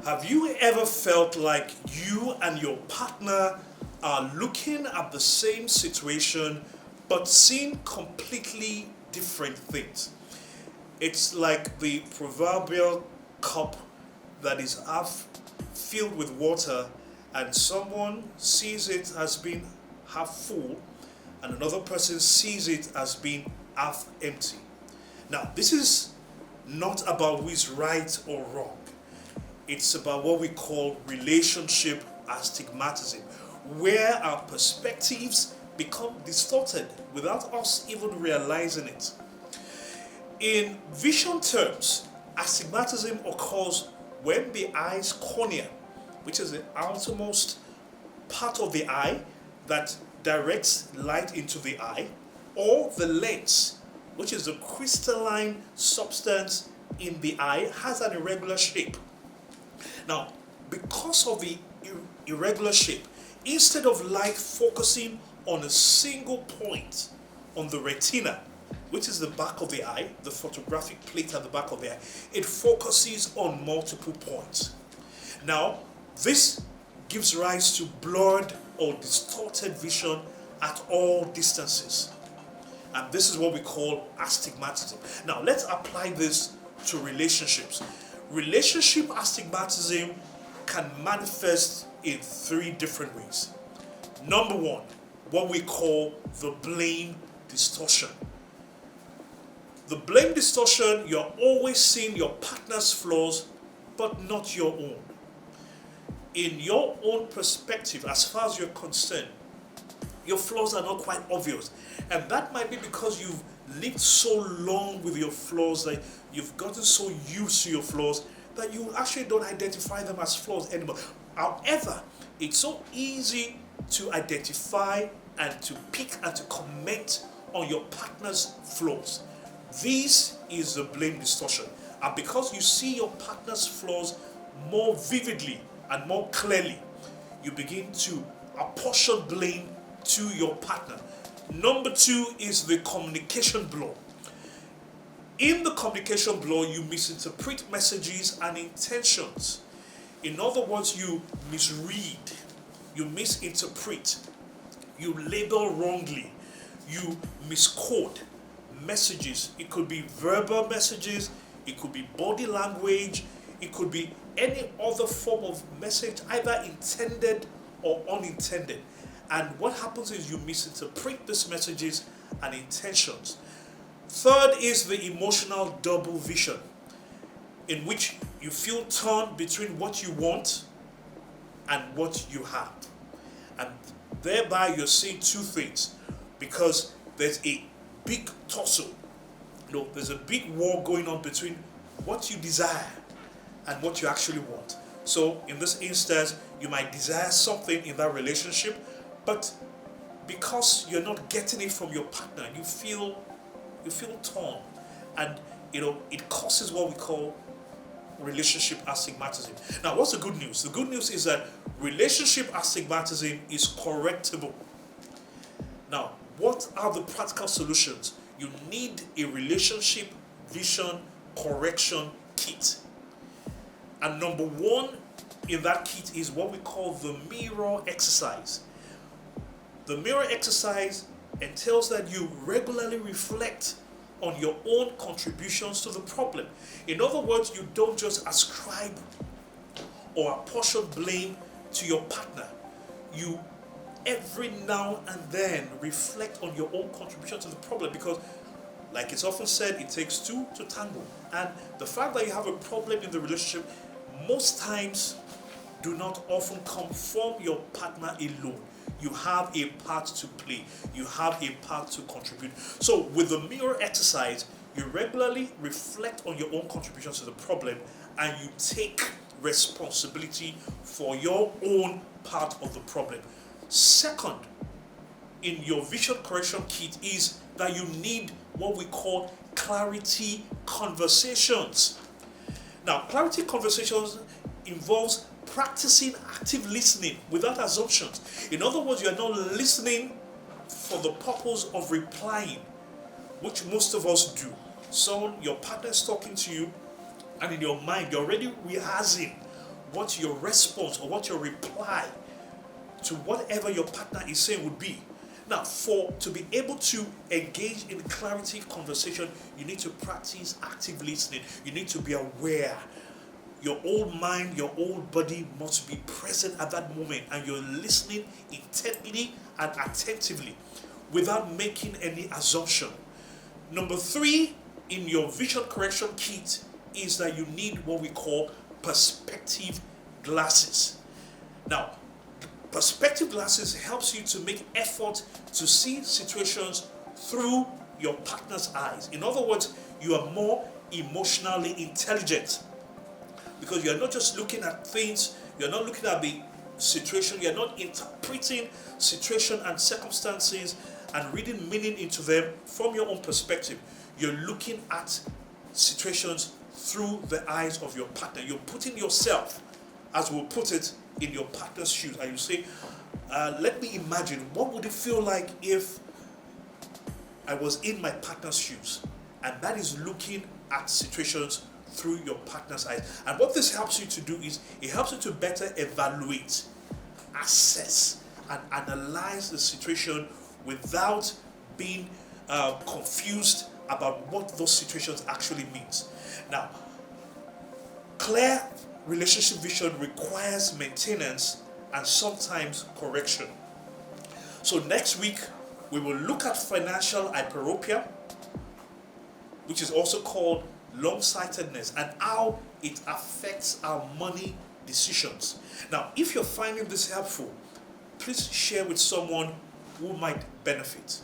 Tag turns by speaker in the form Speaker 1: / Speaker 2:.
Speaker 1: Have you ever felt like you and your partner are looking at the same situation but seeing completely different things? It's like the proverbial cup that is half filled with water, and someone sees it as being half full, and another person sees it as being half empty. Now, this is not about who is right or wrong. It's about what we call relationship astigmatism, where our perspectives become distorted without us even realizing it. In vision terms, astigmatism occurs when the eye's cornea, which is the outermost part of the eye that directs light into the eye, or the lens, which is the crystalline substance in the eye, has an irregular shape. Now, because of the irregular shape, instead of light focusing on a single point on the retina, which is the back of the eye, the photographic plate at the back of the eye, it focuses on multiple points. Now, this gives rise to blurred or distorted vision at all distances. And this is what we call astigmatism. Now, let's apply this to relationships. Relationship astigmatism can manifest in three different ways. Number one, what we call the blame distortion. The blame distortion, you're always seeing your partner's flaws, but not your own. In your own perspective, as far as you're concerned, your flaws are not quite obvious. And that might be because you've lived so long with your flaws, that you've gotten so used to your flaws, that you actually don't identify them as flaws anymore. However, it's so easy to identify and to pick and to comment on your partner's flaws. This is the blame distortion. And because you see your partner's flaws more vividly and more clearly, you begin to apportion blame to your partner. Number two is the communication blow. In the communication blow, you misinterpret messages and intentions. In other words, you misread, you misinterpret, you label wrongly, you misquote messages. It could be verbal messages, it could be body language, it could be any other form of message, either intended or unintended. And what happens is you misinterpret these messages and intentions. Third is the emotional double vision, in which you feel torn between what you want and what you have. And thereby you're seeing two things, because there's a big tussle. There's a big war going on between what you desire and what you actually want. So in this instance, you might desire something in that relationship, but because you're not getting it from your partner, you feel torn, and it causes what we call relationship astigmatism. Now, what's the good news? The good news is that relationship astigmatism is correctable. Now, what are the practical solutions? You need a relationship vision correction kit. And number one in that kit is what we call the mirror exercise. The mirror exercise entails that you regularly reflect on your own contributions to the problem. In other words, you don't just ascribe or apportion blame to your partner. You every now and then reflect on your own contribution to the problem, because like it's often said, it takes two to tango. And the fact that you have a problem in the relationship most times do not often come from your partner alone. You have a part to play. You have a part to contribute. So with the mirror exercise, you regularly reflect on your own contributions to the problem, and you take responsibility for your own part of the problem. Second, in your vision correction kit is that you need what we call clarity conversations. Now, clarity conversations involves practicing active listening without assumptions. In other words, you are not listening for the purpose of replying, which most of us do. So your partner is talking to you, and in your mind, you're already rehearsing what your response or what your reply to whatever your partner is saying would be. Now, to be able to engage in clarity conversation, you need to practice active listening. You need to be aware. Your whole mind, your whole body must be present at that moment, and you're listening intently and attentively without making any assumption. Number 3 in your vision correction kit is that you need what we call perspective glasses. Now, perspective glasses helps you to make effort to see situations through your partner's eyes. In other words, you are more emotionally intelligent, because you're not just looking at things, you're not looking at the situation, you're not interpreting situation and circumstances and reading meaning into them from your own perspective. You're looking at situations through the eyes of your partner. You're putting yourself, as we'll put it, in your partner's shoes, and you say, let me imagine, what would it feel like if I was in my partner's shoes? And that is looking at situations through your partner's eyes. And what this helps you to do is, it helps you to better evaluate, assess, and analyze the situation without being confused about what those situations actually means. Now, clear relationship vision requires maintenance and sometimes correction. So next week, we will look at financial hyperopia, which is also called long-sightedness, and how it affects our money decisions. Now, if you're finding this helpful, please share with someone who might benefit.